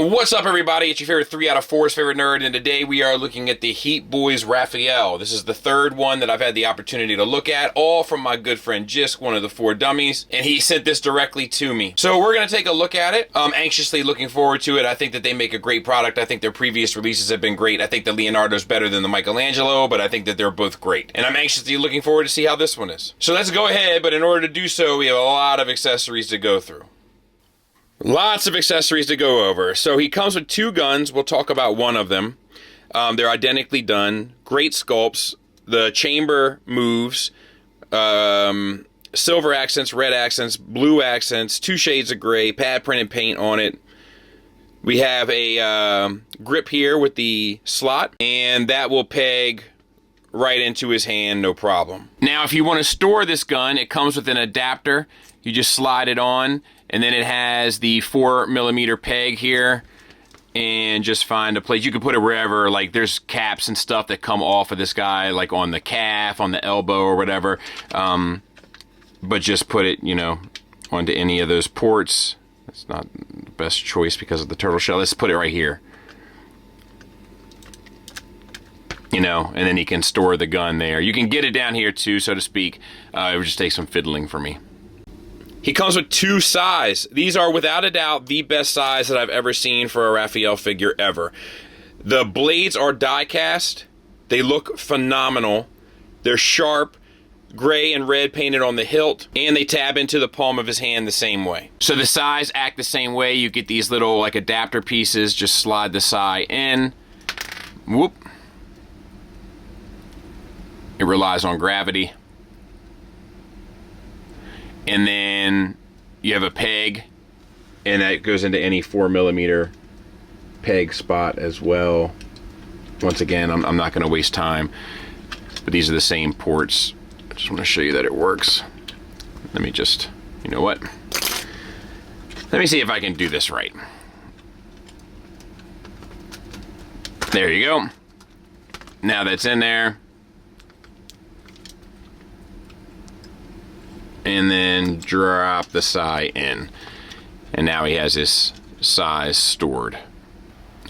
What's up, everybody? It's your favorite 3 out of 4's favorite nerd, and today we are looking at the Heat Boys Raphael. This is the third one that I've had the opportunity to look at, all from my good friend Jisk, one of the 4 dummies, and he sent this directly to me. So we're going to take a look at it. I'm anxiously looking forward to it. I think that they make a great product. I think their previous releases have been great. I think the Leonardo's better than the Michelangelo, but I think that they're both great. And I'm anxiously looking forward to see how this one is. So let's go ahead, but in order to do so, we have a lot of accessories to go through. Lots of accessories to go over. So he comes with 2 guns. We'll talk about one of them. They're identically done. Great sculpts. The chamber moves. Silver accents, red accents, blue accents, 2 shades of gray, pad printed paint on it. We have a grip here with the slot, and that will peg right into his hand, no problem. Now, if you want to store this gun, it comes with an adapter. You just slide it on, and then it has the 4mm peg here, and just find a place. You can put it wherever, like there's caps and stuff that come off of this guy, like on the calf, on the elbow, or whatever. But just put it, you know, onto any of those ports. That's not the best choice because of the turtle shell. Let's put it right here. You know, and then you can store the gun there. You can get it down here too, so to speak. It would just take some fiddling for me. He comes with 2 size. These are without a doubt the best size that I've ever seen for a Raphael figure ever. The blades are die cast. They look phenomenal. They're sharp, gray and red painted on the hilt, and they tab into the palm of his hand the same way. So the size act the same way. You get these little like adapter pieces, just slide the sai in. Whoop. It relies on gravity. And then you have a peg, and that goes into any 4mm peg spot as well. Once again, I'm not going to waste time, but these are the same ports. I just want to show you that it works. Let me just, you know what? Let me see if I can do this right. There you go. Now that's in there. And then drop the sai in. And now he has his size stored.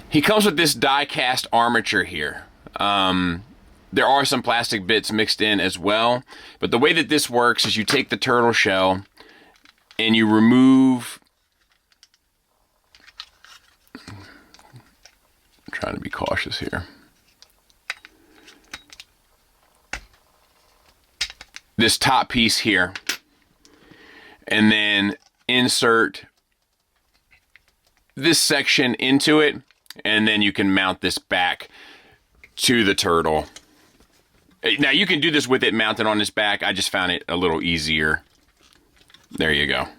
He comes with this die cast armature here. There are some plastic bits mixed in as well. But the way that this works is you take the turtle shell and you remove... I'm trying to be cautious here. This top piece here. And then insert this section into it, and then you can mount this back to the turtle. Now you can do this with it mounted on his back. I just found it a little easier. There you go.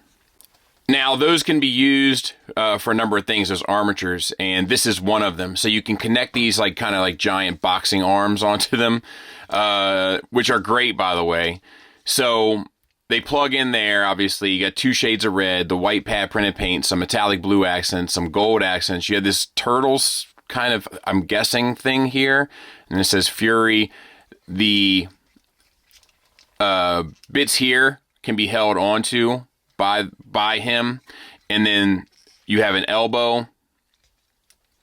Now those can be used for a number of things, those armatures, and this is one of them. So you can connect these like kind of like giant boxing arms onto them, which are great, by the way. So they plug in there. Obviously, you got 2 shades of red, the white pad printed paint, some metallic blue accents, some gold accents. You have this turtles kind of, I'm guessing, thing here. And it says Fury. The bits here can be held onto by him. And then you have an elbow.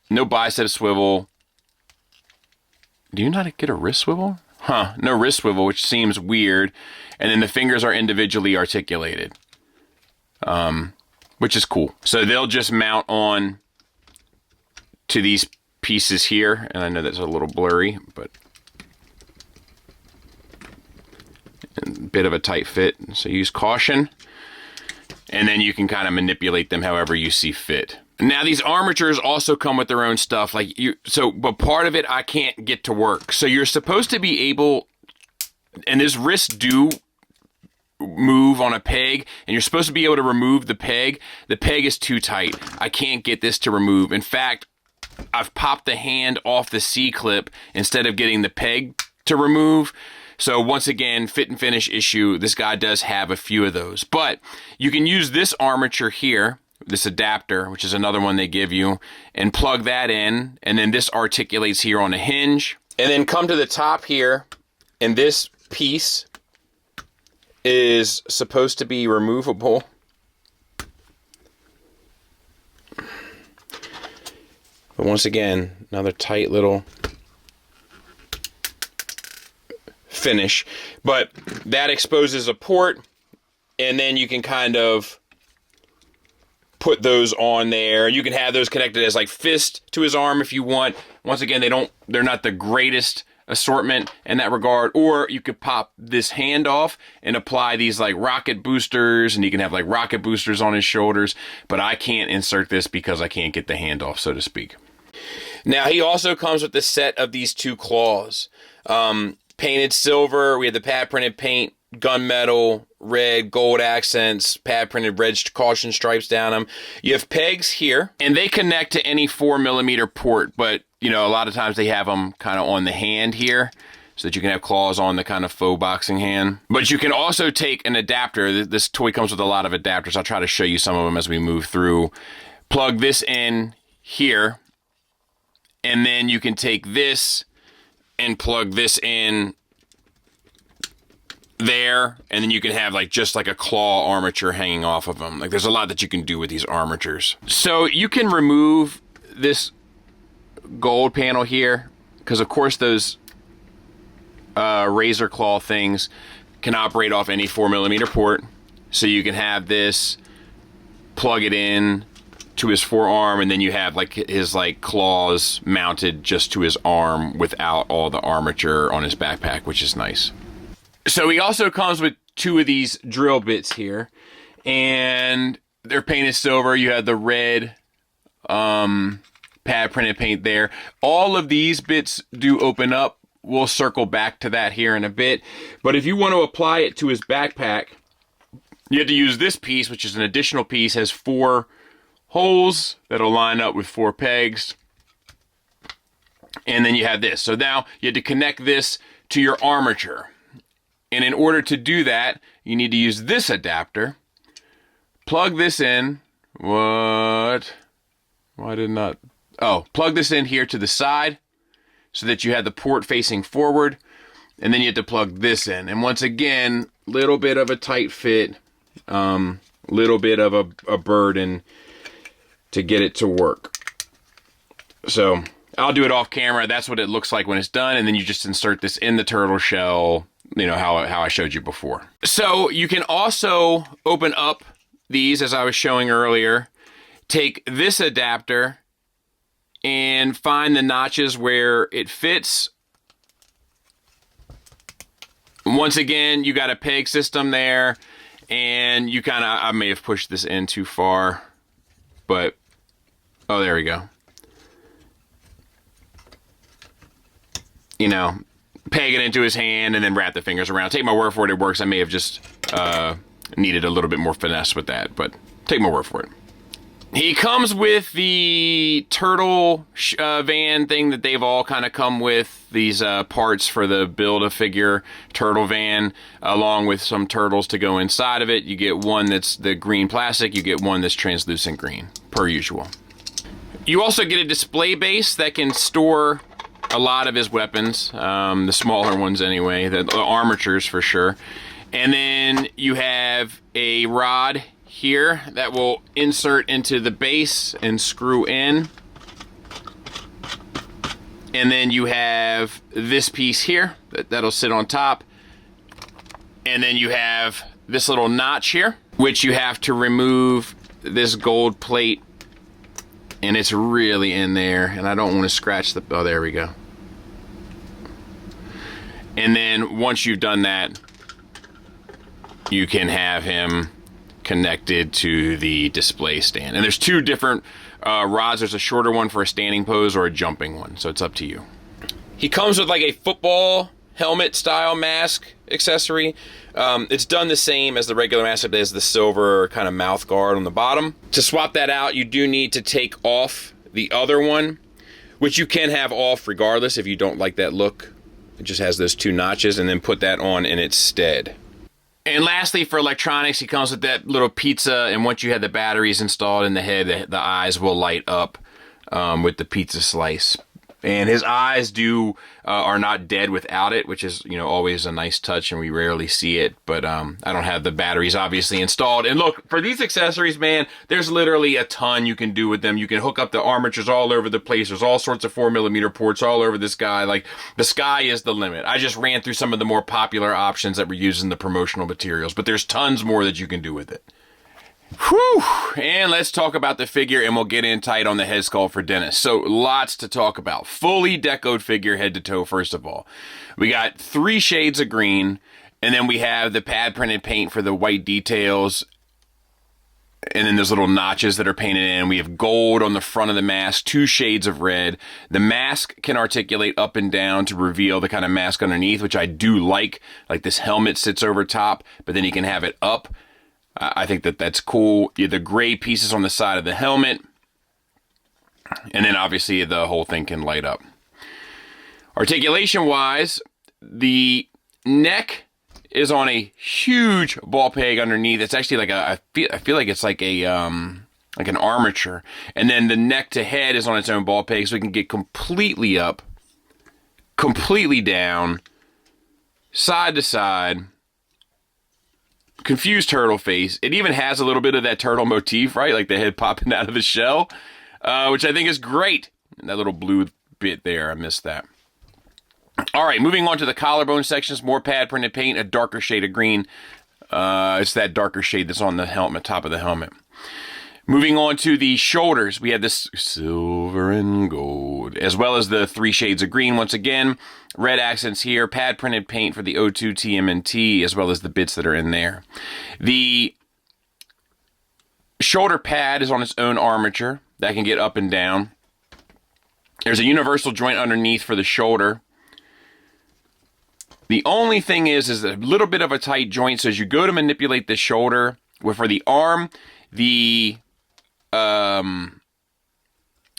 No bicep swivel. Do you not get a wrist swivel? Huh, no wrist swivel, which seems weird. And then the fingers are individually articulated, which is cool. So they'll just mount on to these pieces here. And I know that's a little blurry, but a bit of a tight fit. So use caution. And then you can kind of manipulate them however you see fit. Now these armatures also come with their own stuff. But part of it I can't get to work. So you're supposed to be able, and this wrists do move on a peg, and you're supposed to be able to remove the peg. The peg is too tight. I can't get this to remove. In fact, I've popped the hand off the C-clip instead of getting the peg to remove. So once again, fit and finish issue. This guy does have a few of those. But you can use this armature here, this adapter, which is another one they give you, and plug that in, and then this articulates here on a hinge. And then come to the top here, and this piece is supposed to be removable. But once again, another tight little finish. But that exposes a port, and then you can kind of put those on there. You can have those connected as like fist to his arm if you want. Once again, they're not the greatest assortment in that regard. Or you could pop this hand off and apply these like rocket boosters, and you can have like rocket boosters on his shoulders. But I can't insert this because I can't get the hand off, so to speak. Now, he also comes with the set of these two claws. Painted silver, we have the pad printed paint, gunmetal, red, gold accents, pad printed red caution stripes down them. You have pegs here, and they connect to any 4mm port, but you know, a lot of times they have them kind of on the hand here, so that you can have claws on the kind of faux boxing hand. But you can also take an adapter. This toy comes with a lot of adapters. I'll try to show you some of them as we move through. Plug this in here, and then you can take this and plug this in there, and then you can have like just like a claw armature hanging off of them. Like there's a lot that you can do with these armatures. So you can remove this gold panel here, because of course those razor claw things can operate off any 4mm port. So you can have this, plug it in to his forearm, and then you have like his like claws mounted just to his arm without all the armature on his backpack, which is nice. So he also comes with two of these drill bits here, and they're painted silver. You have the red pad printed paint there. All of these bits do open up. We'll circle back to that here in a bit. But if you want to apply it to his backpack, you have to use this piece, which is an additional piece, has 4 holes that'll line up with 4 pegs. And then you have this. So now you have to connect this to your armature. And in order to do that, you need to use this adapter. Plug this in. What? Why did not? Oh, plug this in here to the side so that you have the port facing forward. And then you have to plug this in. And once again, little bit of a tight fit, little bit of a burden to get it to work. So I'll do it off camera. That's what it looks like when it's done. And then you just insert this in the turtle shell, you know, how I showed you before. So you can also open up these, as I was showing earlier. Take this adapter and find the notches where it fits. Once again, you got a peg system there, and you kind of, I may have pushed this in too far, but, oh, there we go. You know, peg it into his hand and then wrap the fingers around. Take my word for it, it works. I may have just needed a little bit more finesse with that, but take my word for it. He comes with the turtle van thing that they've all kind of come with, these parts for the Build-A-Figure turtle van, along with some turtles to go inside of it. You get one that's the green plastic, you get one that's translucent green, per usual. You also get a display base that can store a lot of his weapons, the smaller ones anyway, the armatures for sure. And then you have a rod here that will insert into the base and screw in. And then you have this piece here that'll sit on top. And then you have this little notch here, which you have to remove this gold plate. And it's really in there, and I don't want to scratch the, oh, there we go. And then once you've done that, you can have him connected to the display stand. And there's 2 different rods. There's a shorter one for a standing pose or a jumping one, so it's up to you. He comes with like a football helmet style mask accessory. It's done the same as the regular mask, but there's the silver kind of mouth guard on the bottom. To swap that out, you do need to take off the other one, which you can have off regardless if you don't like that look. It just has those 2 notches, and then put that on in its stead. And lastly, for electronics, he comes with that little pizza, and once you have the batteries installed in the head, the eyes will light up with the pizza slice. And his eyes are not dead without it, which is, always a nice touch, and we rarely see it. But I don't have the batteries obviously installed. And look, for these accessories, man, there's literally a ton you can do with them. You can hook up the armatures all over the place. There's all sorts of 4mm ports all over this guy. Like, the sky is the limit. I just ran through some of the more popular options that were used in the promotional materials, but there's tons more that you can do with it. Whew! And let's talk about the figure, and we'll get in tight on the head sculpt for Dennis. So, lots to talk about. Fully decoed figure head to toe, first of all. We got 3 shades of green, and then we have the pad printed paint for the white details, and then there's little notches that are painted in. We have gold on the front of the mask, 2 shades of red. The mask can articulate up and down to reveal the kind of mask underneath, which I do like. Like, this helmet sits over top, but then you can have it up. I think that's cool. You have the gray pieces on the side of the helmet. And then obviously the whole thing can light up. Articulation-wise, the neck is on a huge ball peg underneath. It's actually like I feel like it's like an armature. And then the neck to head is on its own ball peg, so we can get completely up, completely down, side to side. Confused turtle face. It even has a little bit of that turtle motif, right? Like the head popping out of the shell, which I think is great. And that little blue bit there, I missed that. All right, moving on to the collarbone sections, more pad printed paint, a darker shade of green. It's that darker shade that's on the helmet, top of the helmet. Moving on to the shoulders, we have this silver and gold, as well as the 3 shades of green once again. Red accents here, pad printed paint for the O2 TMNT, as well as the bits that are in there. The shoulder pad is on its own armature that can get up and down. There's a universal joint underneath for the shoulder. The only thing is a little bit of a tight joint, so as you go to manipulate the shoulder, for the arm, the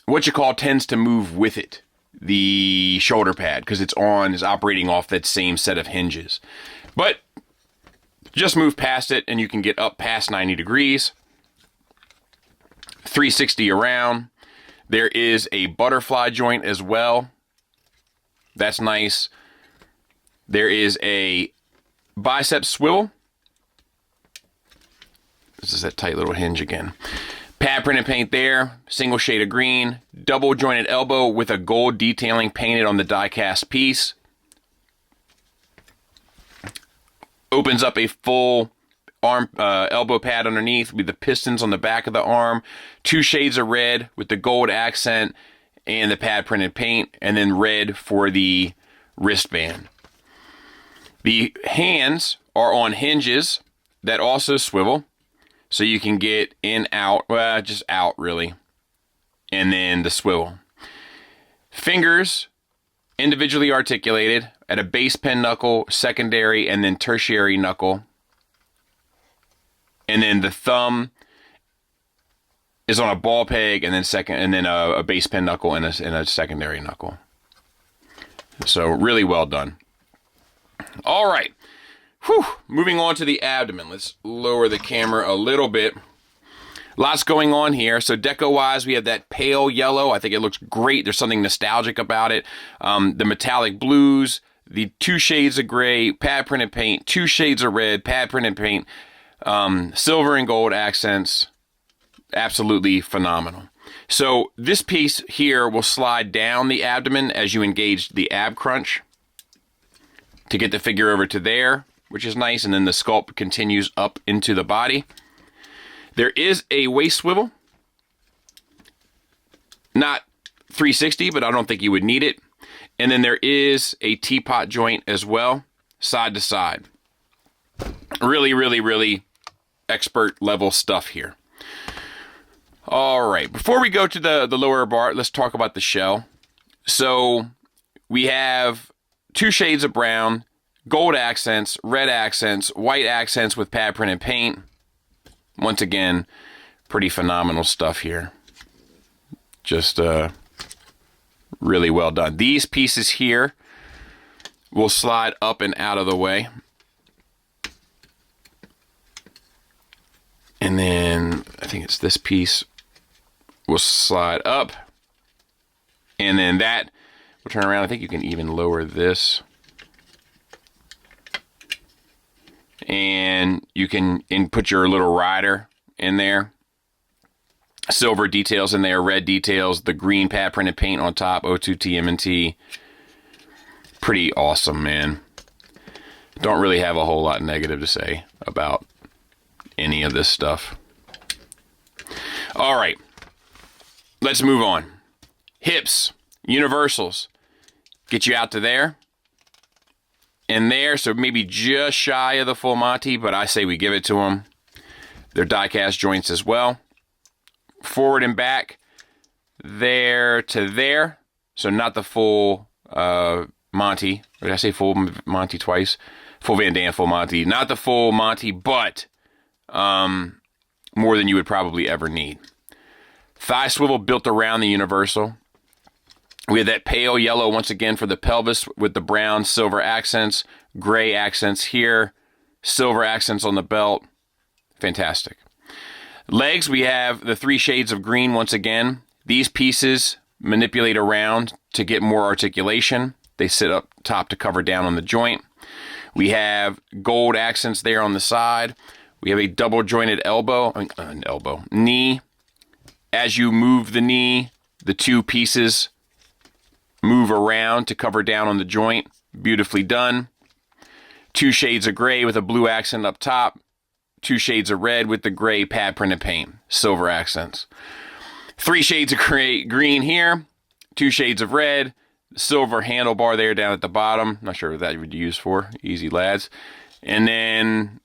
what you call tends to move with it, the shoulder pad, because is operating off that same set of hinges. But just move past it and you can get up past 90 degrees, 360 around. There is a butterfly joint as well. That's nice. There is a bicep swivel. This is that tight little hinge again. Pad printed paint there, single shade of green, double jointed elbow with a gold detailing painted on the die cast piece. Opens up a full arm elbow pad underneath with the pistons on the back of the arm, 2 shades of red with the gold accent and the pad printed paint, and then red for the wristband. The hands are on hinges that also swivel. So you can get in, out, well, just out really. And then the swivel. Fingers, individually articulated at a base pen knuckle, secondary, and then tertiary knuckle. And then the thumb is on a ball peg, and then a base pen knuckle and a secondary knuckle. So really well done. All right. Whew. Moving on to the abdomen. Let's lower the camera a little bit. Lots going on here. So deco-wise, we have that pale yellow. I think it looks great. There's something nostalgic about it. The metallic blues, the 2 shades of gray, pad printed paint, 2 shades of red, pad printed paint, silver and gold accents. Absolutely phenomenal. So this piece here will slide down the abdomen as you engage the ab crunch to get the figure over to there, which is nice, and then the sculpt continues up into the body. There is a waist swivel. Not 360, but I don't think you would need it. And then there is a teapot joint as well, side to side. Really, really, really expert level stuff here. All right, before we go to the lower bar, let's talk about the shell. So we have 2 shades of brown, gold accents, red accents, white accents with pad printed paint. Once again, pretty phenomenal stuff here. Just really well done. These pieces here will slide up and out of the way. And then I think it's this piece will slide up. And then that We'll turn around. I think you can even lower this. And you can put your little rider in there. Silver details in there, red details, the green pad printed paint on top, O2 TMNT. Pretty awesome, man. Don't really have a whole lot negative to say about any of this stuff. All right, let's move on. Hips, universals. Get you out to there. And there, so maybe just shy of the full Monty, but I say we give it to them. They're die-cast joints as well. Forward and back, there to there. So not the full Monty. Or did I say full Monty twice? Full Van Dam, full Monty. Not the full Monty, but more than you would probably ever need. Thigh swivel built around the universal. We have that pale yellow once again for the pelvis with the brown silver accents, gray accents here, silver accents on the belt. Fantastic. Legs, we have the 3 shades of green once again. These pieces manipulate around to get more articulation. They sit up top to cover down on the joint. We have gold accents there on the side. We have a double jointed knee. As you move the knee, the 2 pieces move around to cover down on the joint. Beautifully done. 2 shades of gray with a blue accent up top. 2 shades of red with the gray pad printed paint. Silver accents. 3 shades of green here. 2 shades of red. Silver handlebar there down at the bottom. Not sure what that you would use for. Easy, lads. And then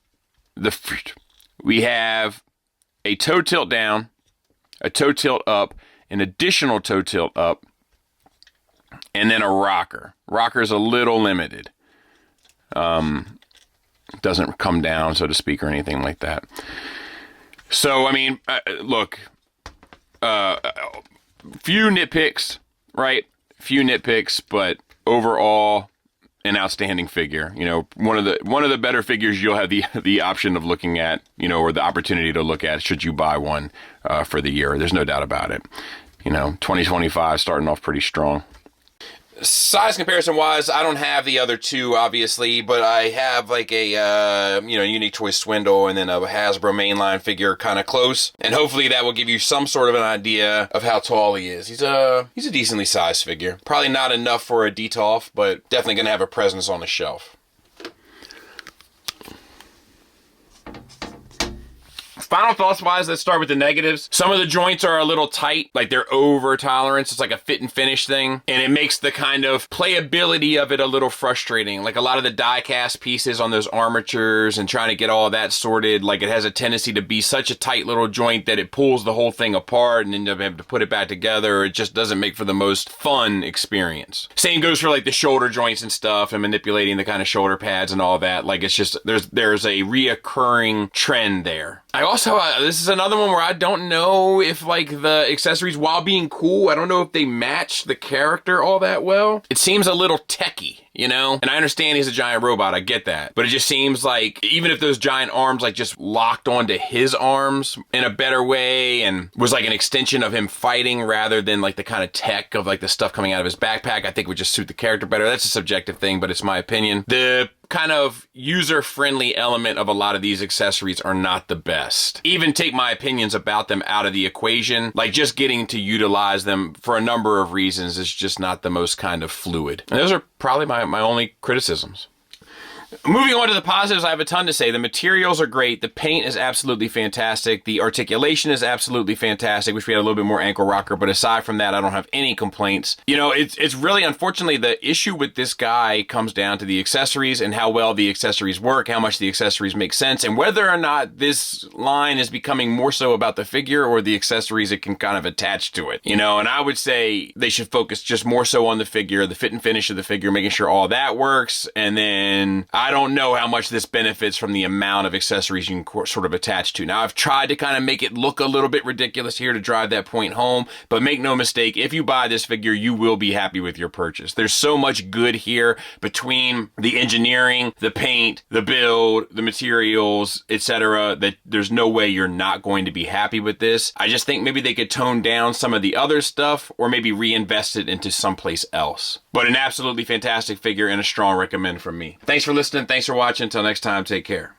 we have a toe tilt down, a toe tilt up, an additional toe tilt up, and then a rocker. Rocker is a little limited. Doesn't come down, so to speak, or anything like that. So, I mean, look, few nitpicks, right? Few nitpicks, but overall, an outstanding figure. You know, one of the better figures you'll have the option of looking at, you know, or the opportunity to look at should you buy one for the year. There's no doubt about it. You know, 2025 starting off pretty strong. Size comparison wise, I don't have the other 2 obviously, but I have like a Unique Toy Swindle and then a Hasbro mainline figure kind of close, and hopefully that will give you some sort of an idea of how tall he is. He's a decently sized figure. Probably not enough for a Detolf, but definitely gonna have a presence on the shelf. Final thoughts wise, let's start with the negatives. Some of the joints are a little tight, like they're over tolerance. It's like a fit and finish thing, and it makes the kind of playability of it a little frustrating. Like a lot of the die cast pieces on those armatures and trying to get all of that sorted, like it has a tendency to be such a tight little joint that it pulls the whole thing apart, and then you have to put it back together. It just doesn't make for the most fun experience. Same goes for like the shoulder joints and stuff, and manipulating the kind of shoulder pads and all that. Like it's just, there's a reoccurring trend there. I also, this is another one where I don't know if like the accessories, while being cool, I don't know if they match the character all that well. It seems a little techy, you know? And I understand he's a giant robot, I get that. But it just seems like, even if those giant arms like just locked onto his arms in a better way and was like an extension of him fighting rather than like the kind of tech of like the stuff coming out of his backpack, I think would just suit the character better. That's a subjective thing, but it's my opinion. The kind of user-friendly element of a lot of these accessories are not the best. Even take my opinions about them out of the equation, like just getting to utilize them for a number of reasons is just not the most kind of fluid. And those are probably my only criticisms. Moving on to the positives, I have a ton to say. The materials are great. The paint is absolutely fantastic. The articulation is absolutely fantastic. Wish we had a little bit more ankle rocker, but aside from that, I don't have any complaints. You know, it's really, unfortunately, the issue with this guy comes down to the accessories and how well the accessories work, how much the accessories make sense, and whether or not this line is becoming more so about the figure or the accessories it can kind of attach to it. You know, and I would say they should focus just more so on the figure, the fit and finish of the figure, making sure all that works, and then I don't know how much this benefits from the amount of accessories you can sort of attach to. Now, I've tried to kind of make it look a little bit ridiculous here to drive that point home, but make no mistake, if you buy this figure, you will be happy with your purchase. There's so much good here between the engineering, the paint, the build, the materials, etc., that there's no way you're not going to be happy with this. I just think maybe they could tone down some of the other stuff or maybe reinvest it into someplace else. But an absolutely fantastic figure and a strong recommend from me. Thanks for listening. Thanks for watching. Until next time, take care.